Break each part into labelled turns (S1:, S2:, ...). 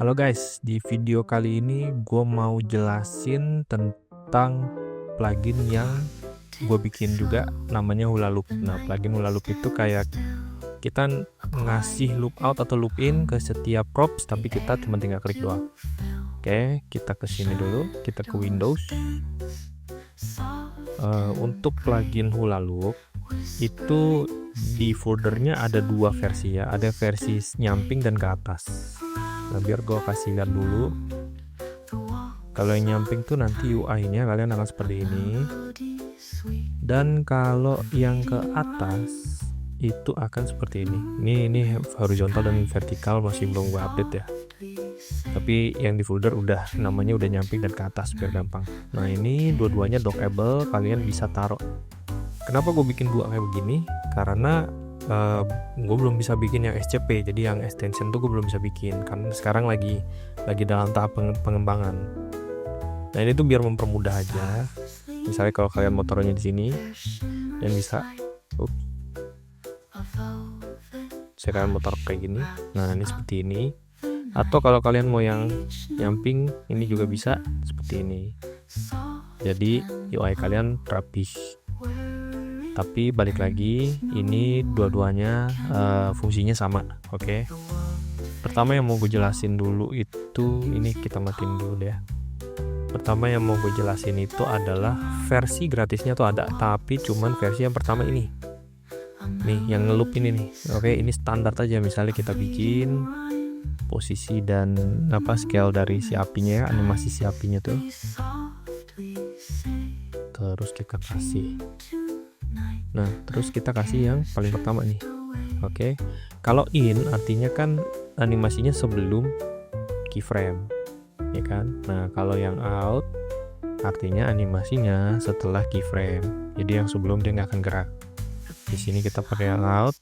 S1: Halo guys, di video kali ini gue mau jelasin tentang plugin yang gue bikin juga, namanya Hula Loop. Nah, plugin Hula Loop itu kayak kita ngasih loop out atau loop in ke setiap props, tapi kita cuma tinggal klik doang. Oke, kita ke sini dulu, kita ke Windows. Untuk plugin Hula Loop itu di foldernya ada dua versi ya, ada versi nyamping dan ke atas. Nah, biar gue kasih lihat dulu. Kalau yang nyamping tuh nanti UI-nya kalian akan seperti ini, dan kalau yang ke atas itu akan seperti ini. Ini horizontal dan vertikal masih belum gue update ya, tapi yang di folder udah, namanya udah nyamping dan ke atas biar gampang. Nah, ini dua-duanya dockable, kalian bisa taruh. Kenapa gue bikin dua kayak begini? Karena gue belum bisa bikin yang SCP, jadi yang extension tuh gue belum bisa bikin karena sekarang lagi dalam tahap pengembangan. Nah, ini tuh biar mempermudah aja. Misalnya kalau kalian mau taruhnya di sini dan bisa, saya kalian mau taruh kayak gini. Nah, ini seperti ini. Atau kalau kalian mau yang nyamping, ini juga bisa seperti ini. Jadi UI kalian rapih. Tapi balik lagi, ini dua-duanya fungsinya sama. Oke. Pertama yang mau gue jelasin dulu itu, ini kita matiin dulu deh. Pertama yang mau gue jelasin itu adalah versi gratisnya tuh ada, tapi cuman versi yang pertama ini. Nih, yang ngeloop ini nih. Oke, ini standar aja. Misalnya kita bikin posisi dan scale dari si apinya ya, animasi si apinya tuh. Terus kita kasih. Nah, terus kita kasih yang paling pertama nih. Oke. Kalau in artinya kan animasinya sebelum keyframe, ya kan? Nah, kalau yang out artinya animasinya setelah keyframe. Jadi yang sebelum dia nggak akan gerak. Di sini kita pakai yang out.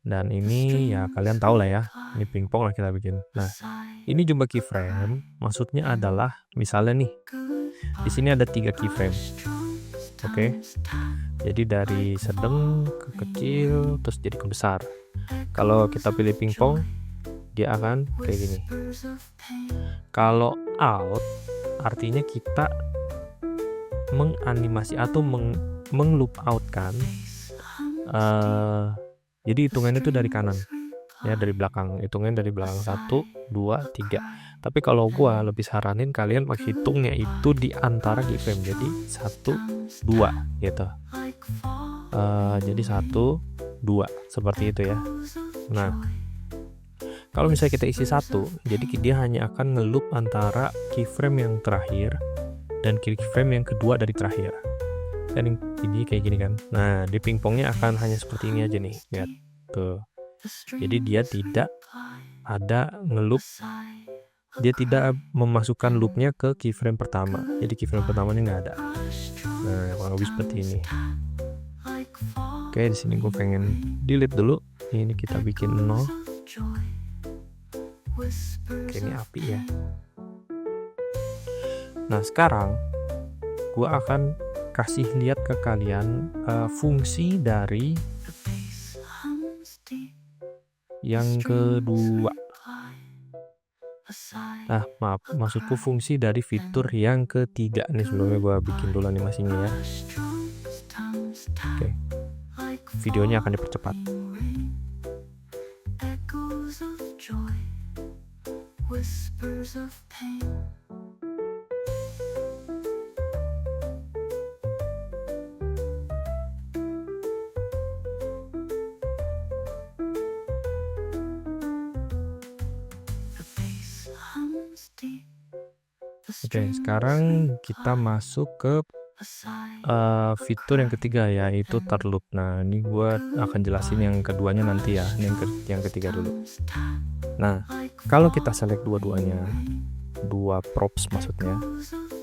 S1: Dan ini ya kalian tahu lah ya. Ini pingpong lah kita bikin. Nah, ini jumlah keyframe maksudnya adalah misalnya nih. Di sini ada 3 keyframe. Oke. Jadi dari sedang ke kecil terus jadi ke besar. Kalau kita pilih pingpong, dia akan kayak gini. Kalau out artinya kita menganimasi atau meng-loop out kan. Jadi hitungannya itu dari kanan ya, dari belakang. Hitungannya dari belakang 1, 2, 3. Tapi kalau gua lebih saranin kalian menghitungnya itu di antara keyframe. Jadi 1, 2 gitu. Jadi 1, 2 seperti itu ya. Nah, kalau misalnya kita isi 1, jadi dia hanya akan ngeloop antara keyframe yang terakhir dan keyframe yang kedua dari terakhir. Kan ini kayak gini kan. Nah, di pingpongnya akan hanya seperti ini aja nih. Lihat tuh. Jadi dia tidak ada ngeloop. Dia tidak memasukkan loopnya ke keyframe pertama. Jadi keyframe pertamanya nggak ada. Nah, kurang lebih seperti ini. Oke, di sini gue pengen delete dulu. Ini kita bikin 0. Oke, ini api ya. Nah, sekarang gue akan kasih lihat ke kalian fungsi dari yang kedua. Nah, maaf, maksudku fungsi dari fitur yang ketiga. Ini sebelumnya gue bikin dulu animasinya ya. Oke, videonya akan dipercepat. Oke, sekarang kita masuk ke fitur yang ketiga, yaitu terloop. Nah, ini gue akan jelasin yang keduanya nanti ya. Ini yang ketiga dulu. Nah, kalau kita select dua-duanya, dua props maksudnya,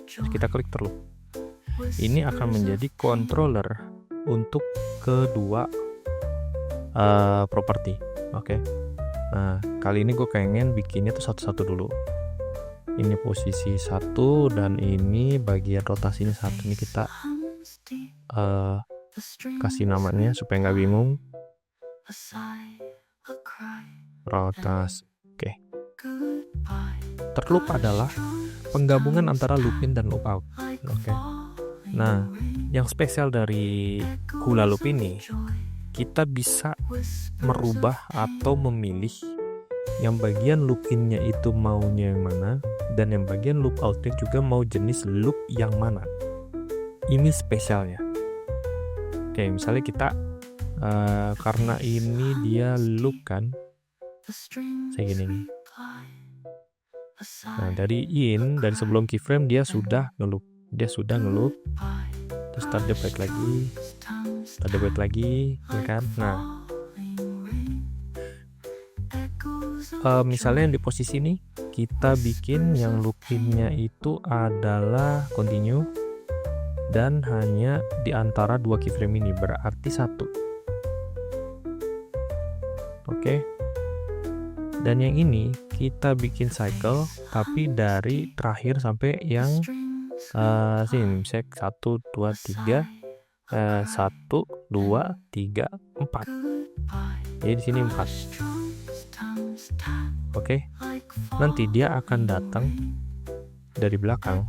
S1: kita klik terloop. Ini akan menjadi controller untuk kedua properti. Oke. Nah, kali ini gue pengen bikinnya tuh satu-satu dulu. Ini posisi 1 dan ini bagian rotasinya 1. Ini kita kasih namanya supaya nggak bingung. Rotasi. Oke. outer loop adalah penggabungan antara loop in dan loop out. Oke. Nah, yang spesial dari hula loop ini, kita bisa merubah atau memilih yang bagian loop in-nya itu maunya yang mana, dan yang bagian loop out-nya juga mau jenis loop yang mana. Ini spesialnya. Oke, misalnya kita karena ini dia loop kan, saya gini nih. Nah, dari sebelum keyframe dia sudah ngeloop, terus tadi balik lagi, ya kan? Nah, misalnya yang di posisi ini kita bikin yang loop in-nya itu adalah continue dan hanya di antara dua keyframe ini, berarti 1. Oke. Dan yang ini kita bikin cycle tapi dari terakhir sampai yang sini, misalnya 1, 2, 3, 1, 2, 3, 4. Jadi di sini 4. Oke. Nanti dia akan datang dari belakang,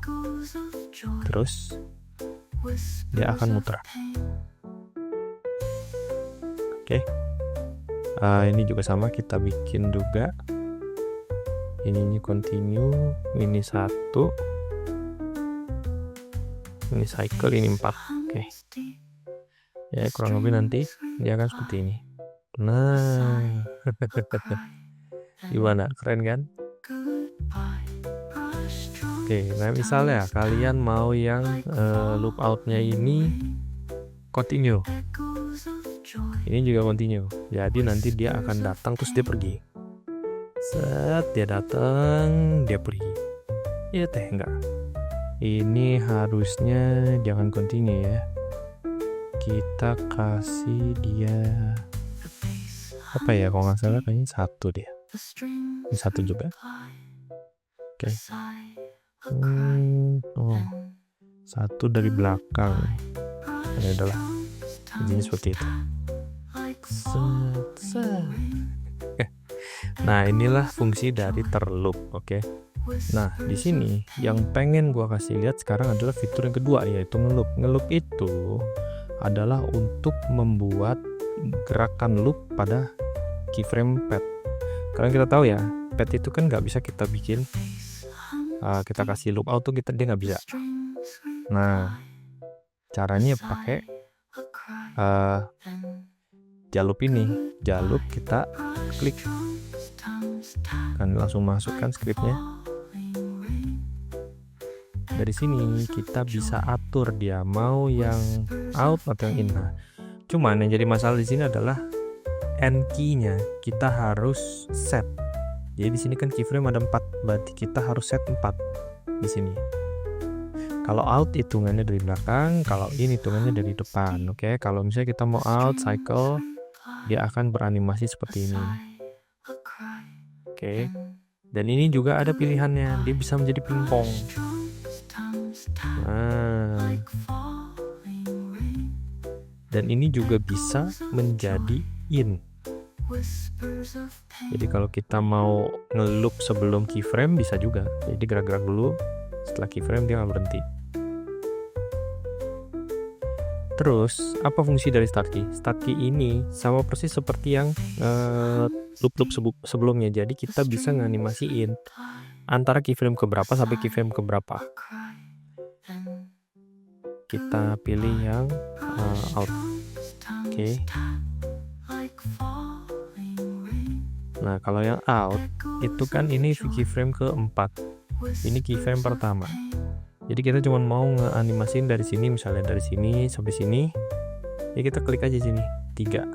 S1: terus dia akan muter. Oke. Ini juga sama, kita bikin juga. Ini continue, ini 1, ini cycle, ini 4. Oke. Ya, kurang lebih nanti dia akan seperti ini. Nah, gimana? Keren kan? Oke, nah misalnya kalian mau yang loop out-nya ini continue. Ini juga continue. Jadi nanti dia akan datang terus dia pergi. Set, dia datang, dia pergi. Ya enggak. Ini harusnya jangan continue ya. Kita kasih dia apa ya, kalau nggak salah kayaknya 1 dia. Ini 1 juga. Oke. 1 dari belakang. Ini adalah jadi seperti itu. Nah, inilah fungsi dari terloop. Oke. Nah, di sini yang pengen gua kasih lihat sekarang adalah fitur yang kedua, yaitu ngeloop. Ngeloop itu adalah untuk membuat gerakan loop pada keyframe pad. Karena kita tahu ya, pad itu kan nggak bisa kita bikin, kita kasih loop out tuh dia nggak bisa. Nah, caranya pakai jalup ini, jalup kita klik, kan langsung masukkan scriptnya. Dari sini kita bisa atur dia mau yang out atau yang in. Nah, cuman yang jadi masalah di sini adalah end key-nya kita harus set. Jadi di sini kan keyframe ada 4, berarti kita harus set 4 di sini. Kalau out hitungannya dari belakang, kalau in hitungannya dari depan. Oke, kalau misalnya kita mau out cycle, dia akan beranimasi seperti ini. Oke. Dan ini juga ada pilihannya, dia bisa menjadi pingpong. Nah. Dan ini juga bisa menjadi in. Jadi kalau kita mau ngeloop sebelum keyframe bisa juga. Jadi gerak-gerak dulu, setelah keyframe dia nggak berhenti. Terus apa fungsi dari start key? Start key ini sama persis seperti yang loop-loop sebelumnya. Jadi kita bisa nganimasiin antara keyframe keberapa sampai keyframe keberapa. Kita pilih yang out. Oke. Nah, kalau yang out itu kan ini keyframe keempat. Ini keyframe pertama. Jadi kita cuma mau ngeanimasin dari sini, misalnya dari sini sampai sini. Ya kita klik aja sini 3.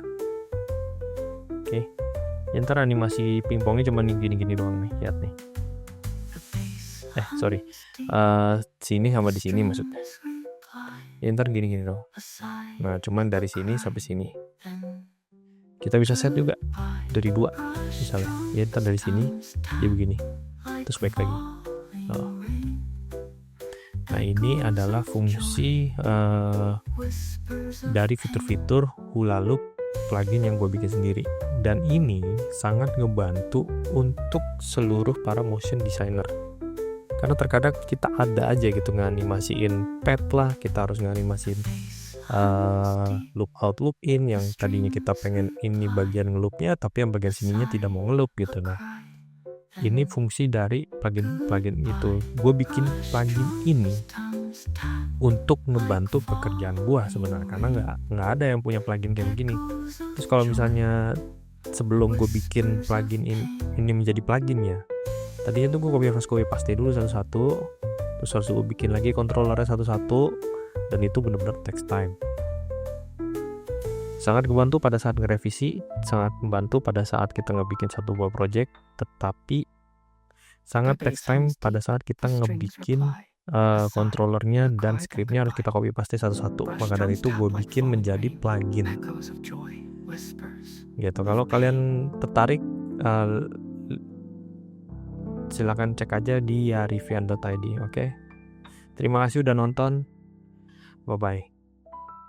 S1: Oke. Ya, ntar animasi pingpongnya cuma gini-gini doang nih, lihat nih. Sorry. Sini sama di sini maksudnya. Ya, ntar gini-gini doang. Nah, cuman dari sini sampai sini. Kita bisa set juga dari 2 misalnya. Ya, ntar dari sini dia begini. Terus back lagi. Nah, ini adalah fungsi dari fitur-fitur hula loop plugin yang gue bikin sendiri, dan ini sangat ngebantu untuk seluruh para motion designer. Karena terkadang kita ada aja gitu nganimasiin pet lah, kita harus nganimasiin loop out loop in, yang tadinya kita pengen ini bagian ngeloopnya tapi yang bagian sininya tidak mau ngeloop gitu. Nah, ini fungsi dari plugin itu. Gue bikin plugin ini untuk ngebantu pekerjaan gue sebenarnya, karena nggak ada yang punya plugin kayak begini. Terus kalau misalnya sebelum gue bikin plugin ini menjadi plugin ya, tadinya tuh gue copy paste dulu satu-satu, terus harus gue bikin lagi controllernya satu-satu, dan itu benar-benar takes time. Sangat membantu pada saat ngerevisi, sangat membantu pada saat kita ngebikin satu buah project, tetapi sangat takes time pada saat kita ngebikin controllernya dan scriptnya harus kita copy paste satu-satu. Maka dari itu gue bikin menjadi plugin gitu. Kalau kalian tertarik, silakan cek aja di yarivian.id. Oke. Terima kasih udah nonton. Bye bye.